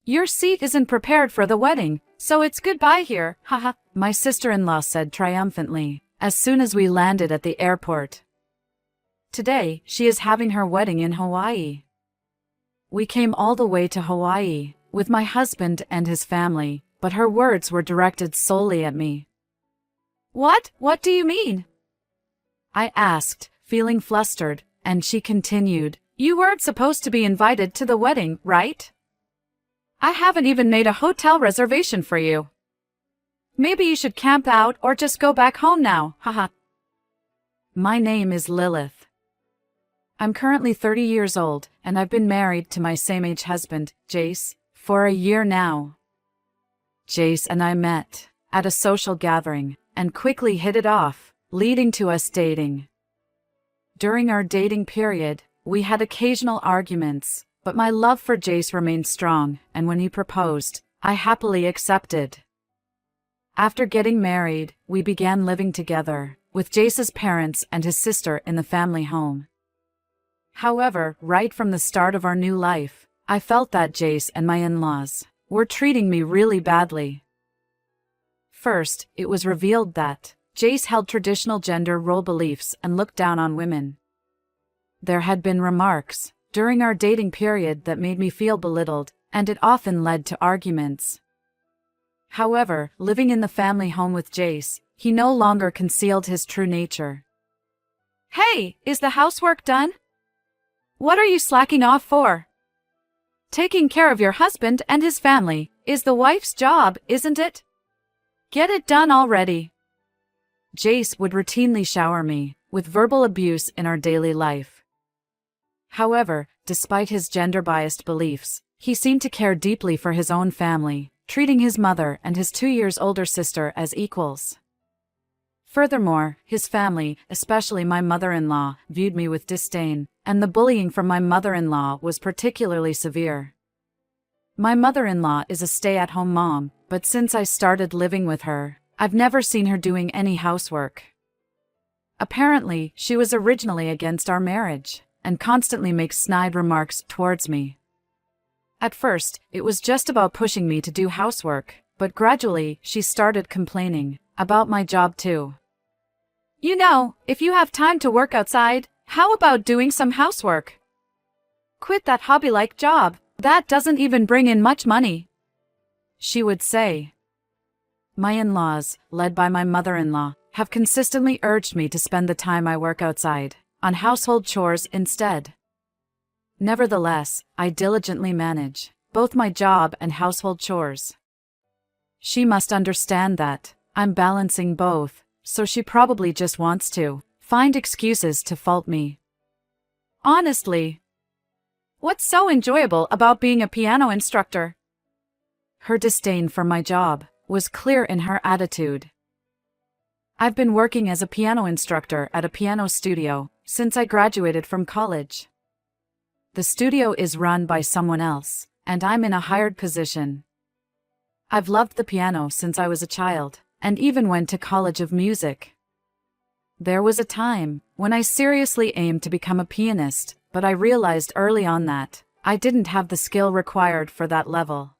Your seat isn't prepared for the wedding, so it's goodbye here, haha, my sister-in-law said triumphantly, as soon as we landed at the airport. Today, she is having her wedding in Hawaii. We came all the way to Hawaii, with my husband and his family, but her words were directed solely at me. What do you mean? I asked, feeling flustered, and she continued, You weren't supposed to be invited to the wedding, right? I haven't even made a hotel reservation for you. Maybe you should camp out or just go back home now, haha. My name is Lilith. I'm currently 30 years old, and I've been married to my same-age husband, Jace, for a year now. Jace and I met at a social gathering and quickly hit it off, leading to us dating. During our dating period, we had occasional arguments, but my love for Jace remained strong, and when he proposed, I happily accepted. After getting married, we began living together, with Jace's parents and his sister in the family home. However, right from the start of our new life, I felt that Jace and my in-laws were treating me really badly. First, it was revealed that Jace held traditional gender role beliefs and looked down on women. There had been remarks during our dating period that made me feel belittled, and it often led to arguments. However, living in the family home with Jace, he no longer concealed his true nature. Hey, is the housework done? What are you slacking off for? Taking care of your husband and his family is the wife's job, isn't it? Get it done already. Jace would routinely shower me with verbal abuse in our daily life. However, despite his gender-biased beliefs, he seemed to care deeply for his own family, treating his mother and his 2 years older sister as equals. Furthermore, his family, especially my mother-in-law, viewed me with disdain, and the bullying from my mother-in-law was particularly severe. My mother-in-law is a stay-at-home mom, but since I started living with her, I've never seen her doing any housework. Apparently, she was originally against our marriage, and constantly makes snide remarks towards me. At first, it was just about pushing me to do housework, but gradually, she started complaining about my job too. You know, if you have time to work outside, how about doing some housework? Quit that hobby-like job, that doesn't even bring in much money, she would say. My in-laws, led by my mother-in-law, have consistently urged me to spend the time I work outside on household chores instead. Nevertheless, I diligently manage both my job and household chores. She must understand that I'm balancing both, so she probably just wants to find excuses to fault me. Honestly, what's so enjoyable about being a piano instructor? Her disdain for my job was clear in her attitude. I've been working as a piano instructor at a piano studio since I graduated from college. The studio is run by someone else, and I'm in a hired position. I've loved the piano since I was a child, and even went to College of Music. There was a time when I seriously aimed to become a pianist, but I realized early on that I didn't have the skill required for that level.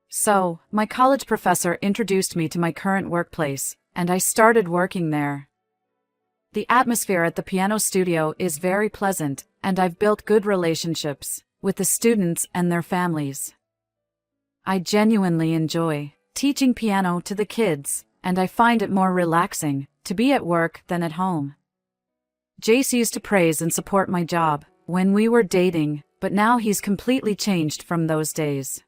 So, my college professor introduced me to my current workplace, and I started working there. The atmosphere at the piano studio is very pleasant, and I've built good relationships with the students and their families. I genuinely enjoy teaching piano to the kids, and I find it more relaxing to be at work than at home. Jace used to praise and support my job when we were dating, but now he's completely changed from those days.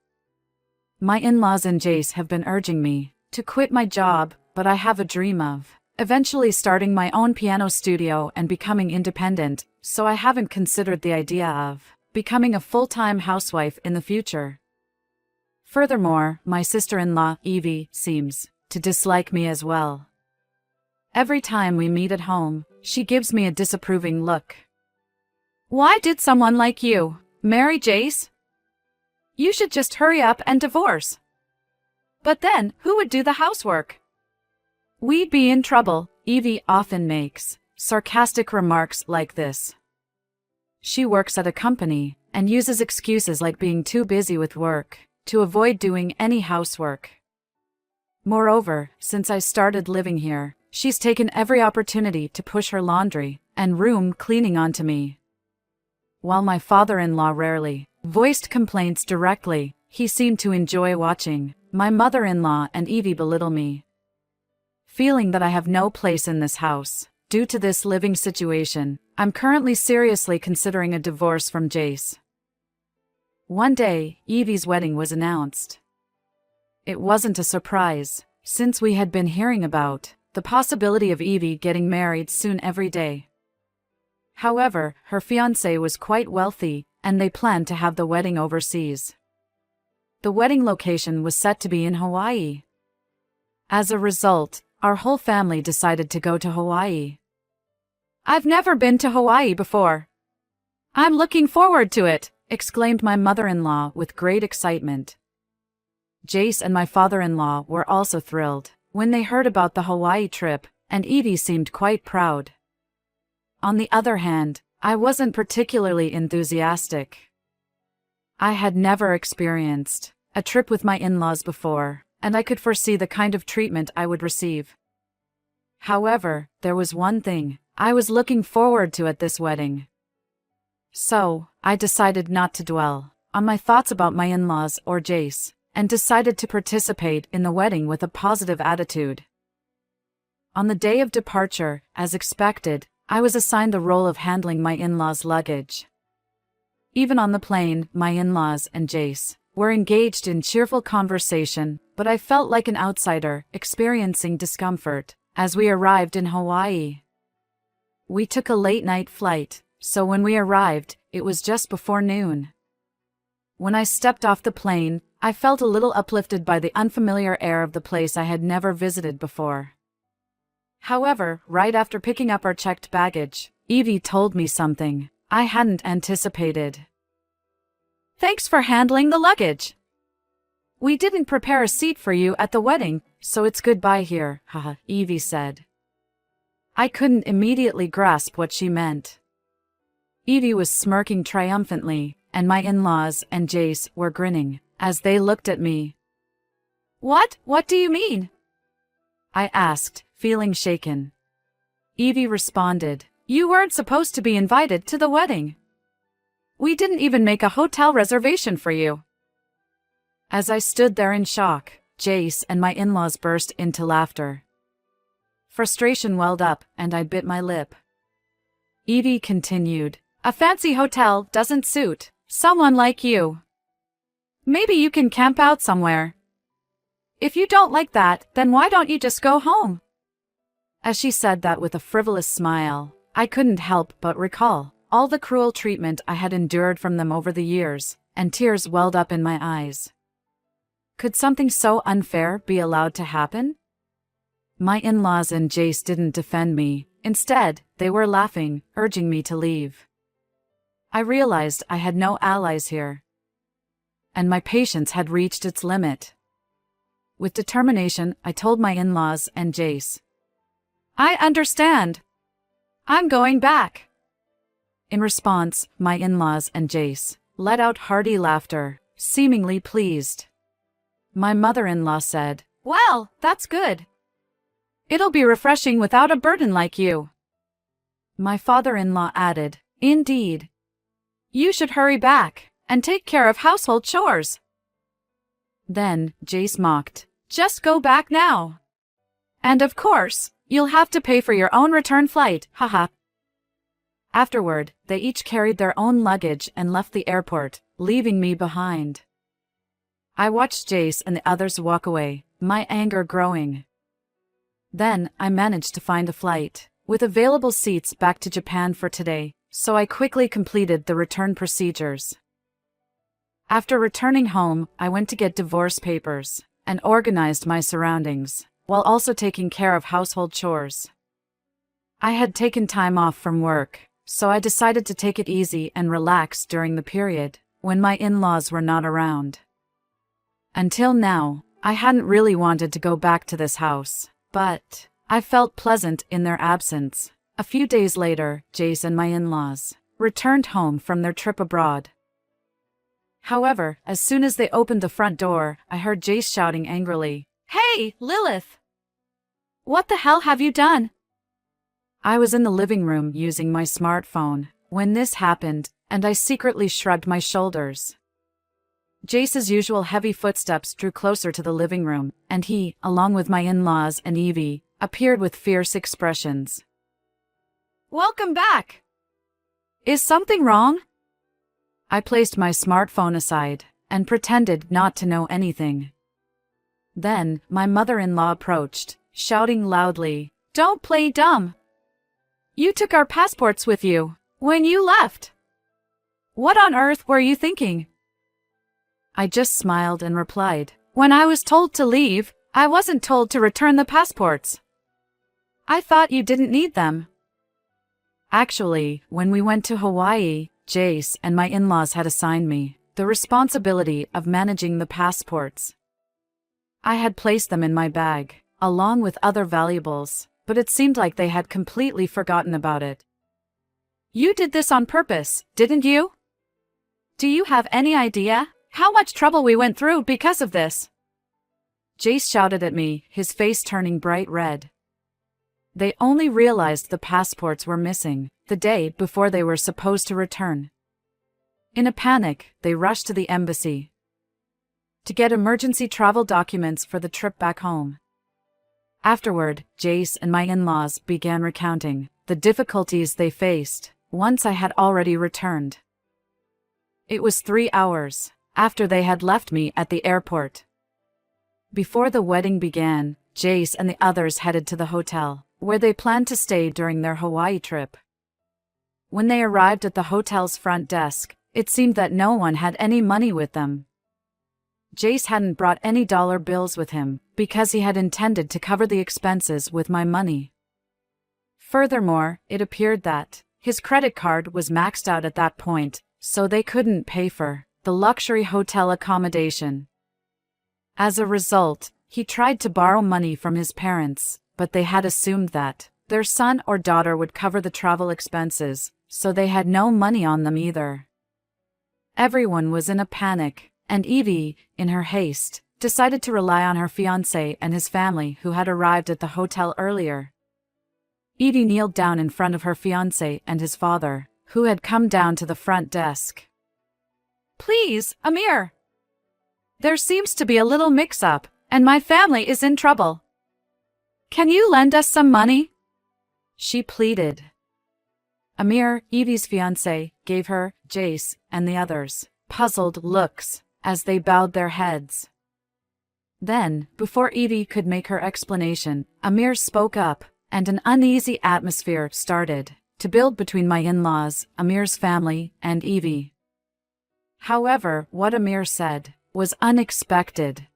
My in-laws and Jace have been urging me to quit my job, but I have a dream of eventually starting my own piano studio and becoming independent, so I haven't considered the idea of becoming a full-time housewife in the future. Furthermore, my sister-in-law, Evie, seems to dislike me as well. Every time we meet at home, she gives me a disapproving look. Why did someone like you marry Jace? You should just hurry up and divorce. But then, who would do the housework? We'd be in trouble. Evie often makes sarcastic remarks like this. She works at a company and uses excuses like being too busy with work to avoid doing any housework. Moreover, since I started living here, she's taken every opportunity to push her laundry and room cleaning onto me. While my father-in-law rarely voiced complaints directly, he seemed to enjoy watching my mother-in-law and Evie belittle me. Feeling that I have no place in this house due to this living situation, I'm currently seriously considering a divorce from Jace. One day, Evie's wedding was announced. It wasn't a surprise, since we had been hearing about the possibility of Evie getting married soon every day. However, her fiancé was quite wealthy, and they planned to have the wedding overseas. The wedding location was set to be in Hawaii. As a result, our whole family decided to go to Hawaii. "I've never been to Hawaii before. I'm looking forward to it," exclaimed my mother-in-law with great excitement. Jace and my father-in-law were also thrilled when they heard about the Hawaii trip, and Evie seemed quite proud. On the other hand, I wasn't particularly enthusiastic. I had never experienced a trip with my in-laws before, and I could foresee the kind of treatment I would receive. However, there was one thing I was looking forward to at this wedding. So, I decided not to dwell on my thoughts about my in-laws or Jace, and decided to participate in the wedding with a positive attitude. On the day of departure, as expected, I was assigned the role of handling my in-laws' luggage. Even on the plane, my in-laws and Jace were engaged in cheerful conversation, but I felt like an outsider, experiencing discomfort as we arrived in Hawaii. We took a late-night flight, so when we arrived, it was just before noon. When I stepped off the plane, I felt a little uplifted by the unfamiliar air of the place I had never visited before. However, right after picking up our checked baggage, Evie told me something I hadn't anticipated. "Thanks for handling the luggage. We didn't prepare a seat for you at the wedding, so it's goodbye here," haha, Evie said. I couldn't immediately grasp what she meant. Evie was smirking triumphantly, and my in-laws and Jace were grinning as they looked at me. What do you mean?" I asked, feeling shaken. Evie responded, "You weren't supposed to be invited to the wedding. We didn't even make a hotel reservation for you." As I stood there in shock, Jace and my in-laws burst into laughter. Frustration welled up, and I bit my lip. Evie continued, "A fancy hotel doesn't suit someone like you. Maybe you can camp out somewhere. If you don't like that, then why don't you just go home?" As she said that with a frivolous smile, I couldn't help but recall all the cruel treatment I had endured from them over the years, and tears welled up in my eyes. Could something so unfair be allowed to happen? My in-laws and Jace didn't defend me. Instead, they were laughing, urging me to leave. I realized I had no allies here, and my patience had reached its limit. With determination, I told my in-laws and Jace, "I understand. I'm going back." In response, my in-laws and Jace let out hearty laughter, seemingly pleased. My mother-in-law said, "Well, that's good. It'll be refreshing without a burden like you." My father-in-law added, "Indeed. You should hurry back and take care of household chores." Then, Jace mocked, "Just go back now. And of course, you'll have to pay for your own return flight, haha." Afterward, they each carried their own luggage and left the airport, leaving me behind. I watched Jace and the others walk away, my anger growing. Then, I managed to find a flight with available seats back to Japan for today, so I quickly completed the return procedures. After returning home, I went to get divorce papers and organized my surroundings, while also taking care of household chores. I had taken time off from work, so I decided to take it easy and relax during the period when my in-laws were not around. Until now, I hadn't really wanted to go back to this house, but I felt pleasant in their absence. A few days later, Jace and my in-laws returned home from their trip abroad. However, as soon as they opened the front door, I heard Jace shouting angrily, "Hey, Lilith! What the hell have you done?" I was in the living room using my smartphone when this happened, and I secretly shrugged my shoulders. Jace's usual heavy footsteps drew closer to the living room, and he, along with my in-laws and Evie, appeared with fierce expressions. "Welcome back! Is something wrong?" I placed my smartphone aside and pretended not to know anything. Then, my mother-in-law approached, shouting loudly, "Don't play dumb! You took our passports with you when you left. What on earth were you thinking?" I just smiled and replied, "When I was told to leave, I wasn't told to return the passports. I thought you didn't need them." Actually, when we went to Hawaii, Jace and my in-laws had assigned me the responsibility of managing the passports. I had placed them in my bag, along with other valuables, but it seemed like they had completely forgotten about it. "You did this on purpose, didn't you? Do you have any idea how much trouble we went through because of this?" Jace shouted at me, his face turning bright red. They only realized the passports were missing the day before they were supposed to return. In a panic, they rushed to the embassy to get emergency travel documents for the trip back home. Afterward, Jace and my in-laws began recounting the difficulties they faced once I had already returned. It was 3 hours after they had left me at the airport. Before the wedding began, Jace and the others headed to the hotel where they planned to stay during their Hawaii trip. When they arrived at the hotel's front desk, it seemed that no one had any money with them. Jace hadn't brought any dollar bills with him because he had intended to cover the expenses with my money. Furthermore, it appeared that his credit card was maxed out at that point, so they couldn't pay for the luxury hotel accommodation. As a result, he tried to borrow money from his parents, but they had assumed that their son or daughter would cover the travel expenses, so they had no money on them either. Everyone was in a panic, and Evie, in her haste, decided to rely on her fiancé and his family who had arrived at the hotel earlier. Evie kneeled down in front of her fiancé and his father, who had come down to the front desk. "Please, Amir! There seems to be a little mix-up, and my family is in trouble. Can you lend us some money?" she pleaded. Amir, Evie's fiancé, gave her, Jace, and the others puzzled looks as they bowed their heads. Then, before Evie could make her explanation, Amir spoke up, and an uneasy atmosphere started to build between my in-laws, Amir's family, and Evie. However, what Amir said was unexpected.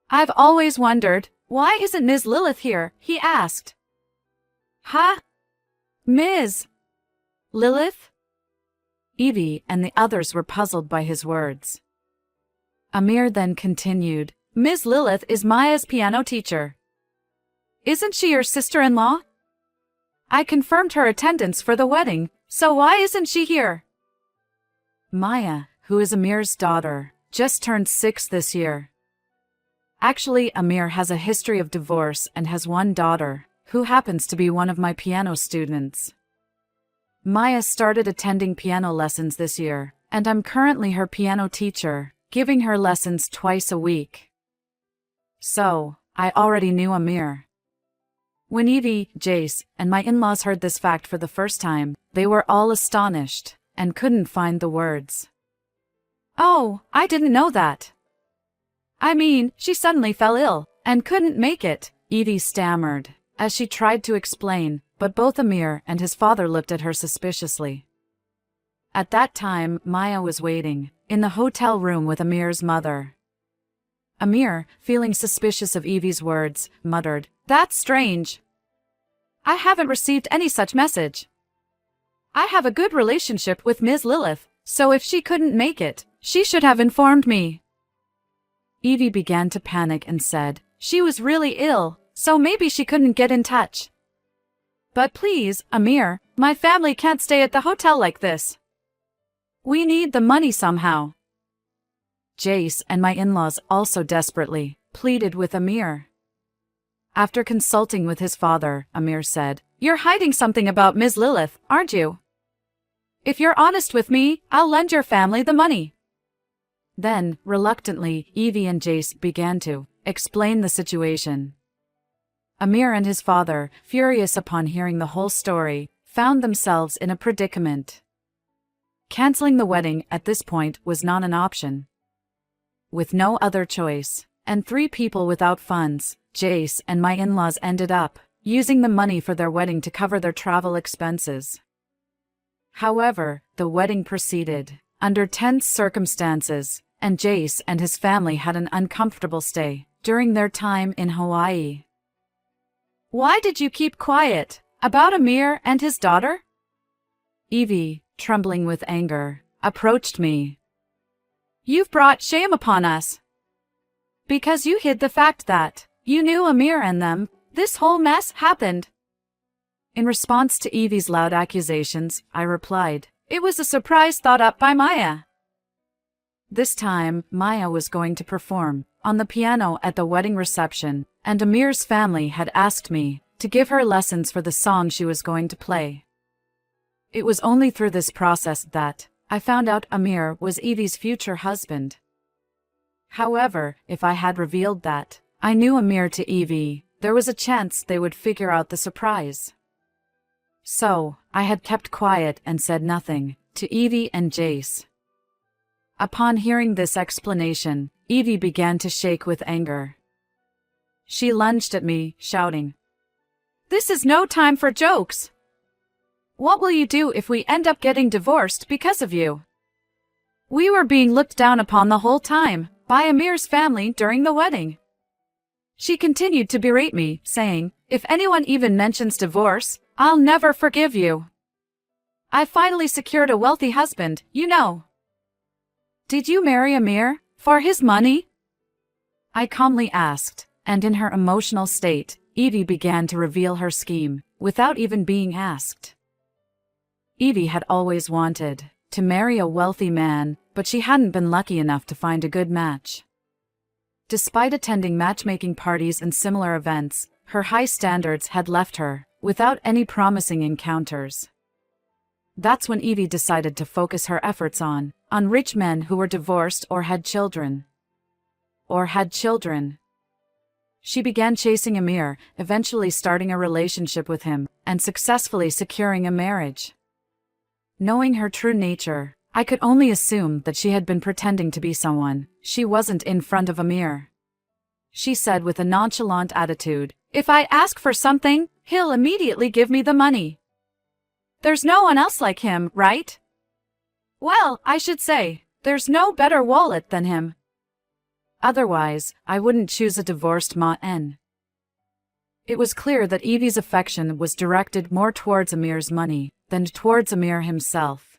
"I've always wondered, why isn't Ms. Lilith here?" he asked. "Huh? Ms. Lilith?" Evie and the others were puzzled by his words. Amir then continued, "Ms. Lilith is Maya's piano teacher. Isn't she your sister-in-law? I confirmed her attendance for the wedding, so why isn't she here?" Maya, who is Amir's daughter, just turned 6 this year. Actually, Amir has a history of divorce and has one daughter, who happens to be one of my piano students. Maya started attending piano lessons this year, and I'm currently her piano teacher, giving her lessons twice a week. So, I already knew Amir. When Evie, Jace, and my in-laws heard this fact for the first time, they were all astonished and couldn't find the words. "Oh, I didn't know that. I mean, she suddenly fell ill and couldn't make it," Evie stammered as she tried to explain, but both Amir and his father looked at her suspiciously. At that time, Maya was waiting in the hotel room with Amir's mother. Amir, feeling suspicious of Evie's words, muttered, "That's strange. I haven't received any such message. I have a good relationship with Ms. Lilith, so if she couldn't make it, she should have informed me." Evie began to panic and said, "She was really ill, so maybe she couldn't get in touch. But please, Amir, my family can't stay at the hotel like this. We need the money somehow." Jace and my in-laws also desperately pleaded with Amir. After consulting with his father, Amir said, "You're hiding something about Ms. Lilith, aren't you? If you're honest with me, I'll lend your family the money." Then, reluctantly, Evie and Jace began to explain the situation. Amir and his father, furious upon hearing the whole story, found themselves in a predicament. Canceling the wedding at this point was not an option. With no other choice, and 3 people without funds, Jace and my in-laws ended up using the money for their wedding to cover their travel expenses. However, the wedding proceeded under tense circumstances, and Jace and his family had an uncomfortable stay during their time in Hawaii. "Why did you keep quiet about Amir and his daughter?" Evie, trembling with anger, approached me. "You've brought shame upon us. Because you hid the fact that you knew Amir and them, this whole mess happened." In response to Evie's loud accusations, I replied, "It was a surprise thought up by Maya." This time, Maya was going to perform on the piano at the wedding reception, and Amir's family had asked me to give her lessons for the song she was going to play. It was only through this process that I found out Amir was Evie's future husband. However, if I had revealed that I knew Amir to Evie, there was a chance they would figure out the surprise. So, I had kept quiet and said nothing to Evie and Jace. Upon hearing this explanation, Evie began to shake with anger. She lunged at me, shouting, "This is no time for jokes! What will you do if we end up getting divorced because of you? We were being looked down upon the whole time by Amir's family during the wedding." She continued to berate me, saying, "If anyone even mentions divorce, I'll never forgive you. I finally secured a wealthy husband, you know." "Did you marry Amir for his money?" I calmly asked, and in her emotional state, Evie began to reveal her scheme, without even being asked. Evie had always wanted to marry a wealthy man, but she hadn't been lucky enough to find a good match. Despite attending matchmaking parties and similar events, her high standards had left her without any promising encounters. That's when Evie decided to focus her efforts on rich men who were divorced or had children. She began chasing Amir, eventually starting a relationship with him, and successfully securing a marriage. Knowing her true nature, I could only assume that she had been pretending to be someone she wasn't in front of Amir. She said with a nonchalant attitude, "If I ask for something, he'll immediately give me the money. There's no one else like him, right? Well, I should say, there's no better wallet than him. Otherwise, I wouldn't choose a divorced Ma-en." It was clear that Evie's affection was directed more towards Amir's money than towards Amir himself.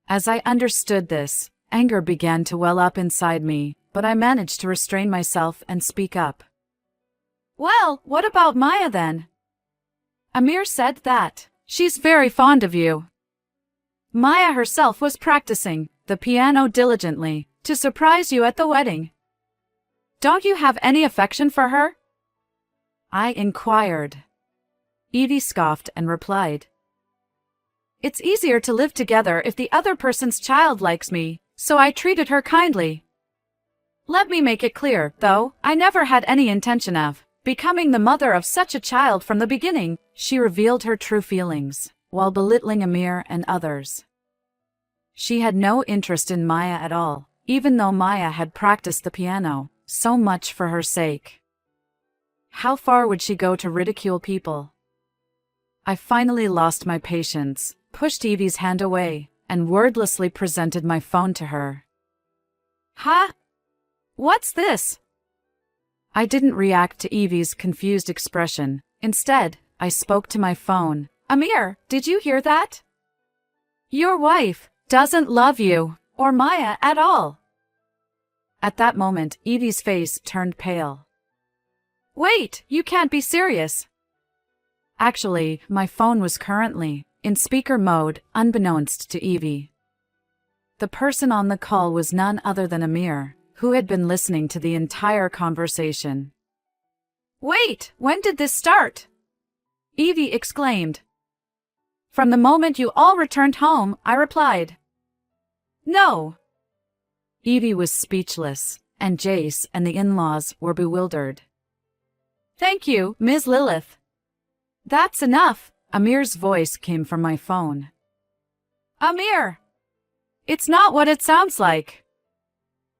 As I understood this, anger began to well up inside me, but I managed to restrain myself and speak up. "Well, what about Maya then? Amir said that she's very fond of you. Maya herself was practicing the piano diligently to surprise you at the wedding. Don't you have any affection for her?" I inquired. Evie scoffed and replied, "It's easier to live together if the other person's child likes me, so I treated her kindly. Let me make it clear, though, I never had any intention of becoming the mother of such a child from the beginning." She revealed her true feelings, while belittling Amir and others. She had no interest in Maya at all, even though Maya had practiced the piano so much for her sake. How far would she go to ridicule people? I finally lost my patience, pushed Evie's hand away, and wordlessly presented my phone to her. "Huh? What's this?" I didn't react to Evie's confused expression. Instead, I spoke to my phone. "Amir, did you hear that? Your wife doesn't love you, or Maya at all." At that moment, Evie's face turned pale. "Wait, you can't be serious." Actually, my phone was currently in speaker mode, unbeknownst to Evie. The person on the call was none other than Amir, who had been listening to the entire conversation. "Wait, when did this start?" Evie exclaimed. "From the moment you all returned home," I replied. "No." Evie was speechless, and Jace and the in-laws were bewildered. "Thank you, Ms. Lilith." "That's enough," Amir's voice came from my phone. "Amir! It's not what it sounds like."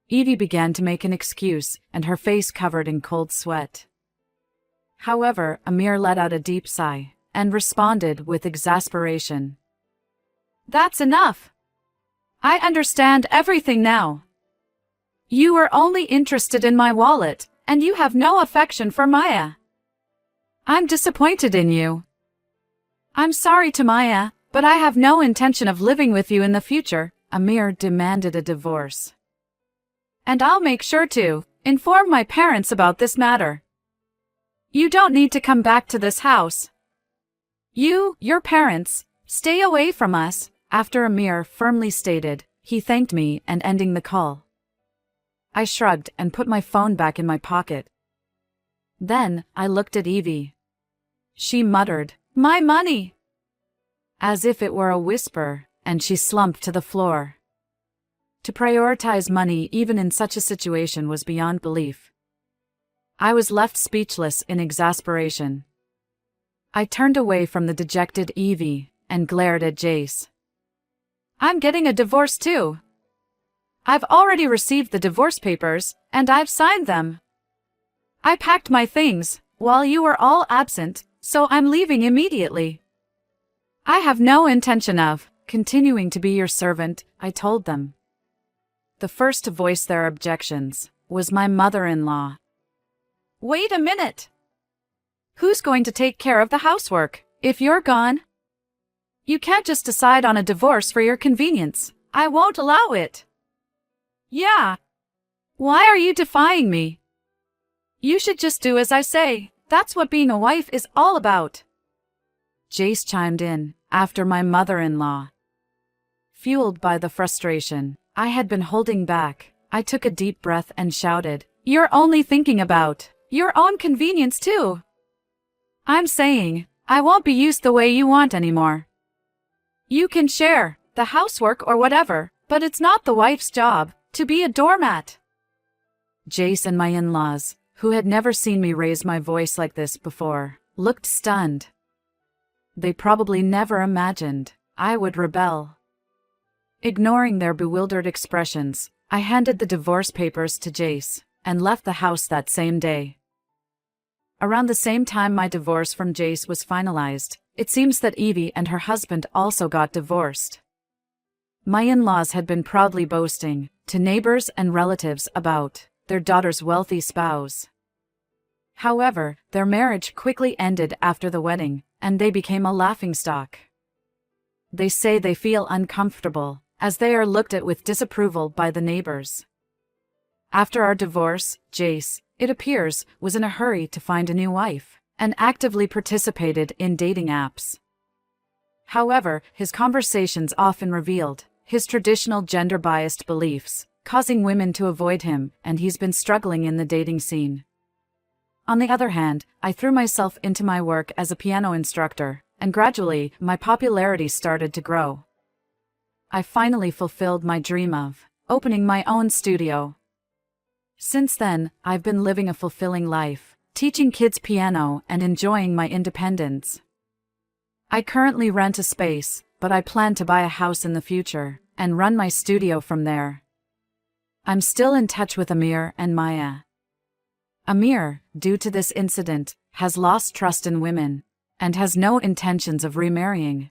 Evie began to make an excuse, and her face covered in cold sweat. However, Amir let out a deep sigh, and responded with exasperation. "That's enough. I understand everything now. You were only interested in my wallet, and you have no affection for Maya. I'm disappointed in you. I'm sorry to Maya, but I have no intention of living with you in the future." Amir demanded a divorce. "And I'll make sure to inform my parents about this matter. You don't need to come back to this house. Your parents, stay away from us." After Amir firmly stated, he thanked me and ending the call. I shrugged and put my phone back in my pocket. Then, I looked at Evie. She muttered, "My money!" as if it were a whisper, and she slumped to the floor. To prioritize money even in such a situation was beyond belief. I was left speechless in exasperation. I turned away from the dejected Evie and glared at Jace. "I'm getting a divorce too. I've already received the divorce papers, and I've signed them. I packed my things while you were all absent, so I'm leaving immediately. I have no intention of continuing to be your servant," I told them. The first to voice their objections was my mother-in-law. "Wait a minute. Who's going to take care of the housework if you're gone? You can't just decide on a divorce for your convenience. I won't allow it." "Yeah. Why are you defying me? You should just do as I say. That's what being a wife is all about." Jace chimed in, after my mother-in-law. Fueled by the frustration I had been holding back, I took a deep breath and shouted, "You're only thinking about your own convenience too. I'm saying, I won't be used the way you want anymore. You can share the housework or whatever, but it's not the wife's job to be a doormat." Jace and my in-laws, who had never seen me raise my voice like this before, looked stunned. They probably never imagined I would rebel. Ignoring their bewildered expressions, I handed the divorce papers to Jace and left the house that same day. Around the same time my divorce from Jace was finalized, it seems that Evie and her husband also got divorced. My in-laws had been proudly boasting to neighbors and relatives about their daughter's wealthy spouse. However, their marriage quickly ended after the wedding, and they became a laughingstock. They say they feel uncomfortable, as they are looked at with disapproval by the neighbors. After our divorce, Jace, it appears, was in a hurry to find a new wife, and actively participated in dating apps. However, his conversations often revealed his traditional gender-biased beliefs, causing women to avoid him, and he's been struggling in the dating scene. On the other hand, I threw myself into my work as a piano instructor, and gradually, my popularity started to grow. I finally fulfilled my dream of opening my own studio. Since then, I've been living a fulfilling life, teaching kids piano and enjoying my independence. I currently rent a space, but I plan to buy a house in the future and run my studio from there. I'm still in touch with Amir and Maya. Amir, due to this incident, has lost trust in women and has no intentions of remarrying.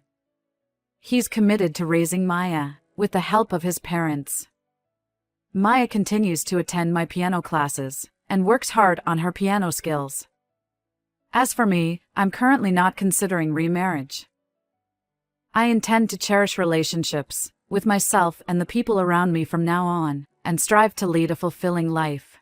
He's committed to raising Maya with the help of his parents. Maya continues to attend my piano classes and works hard on her piano skills. As for me, I'm currently not considering remarriage. I intend to cherish relationships with myself and the people around me from now on, and strive to lead a fulfilling life.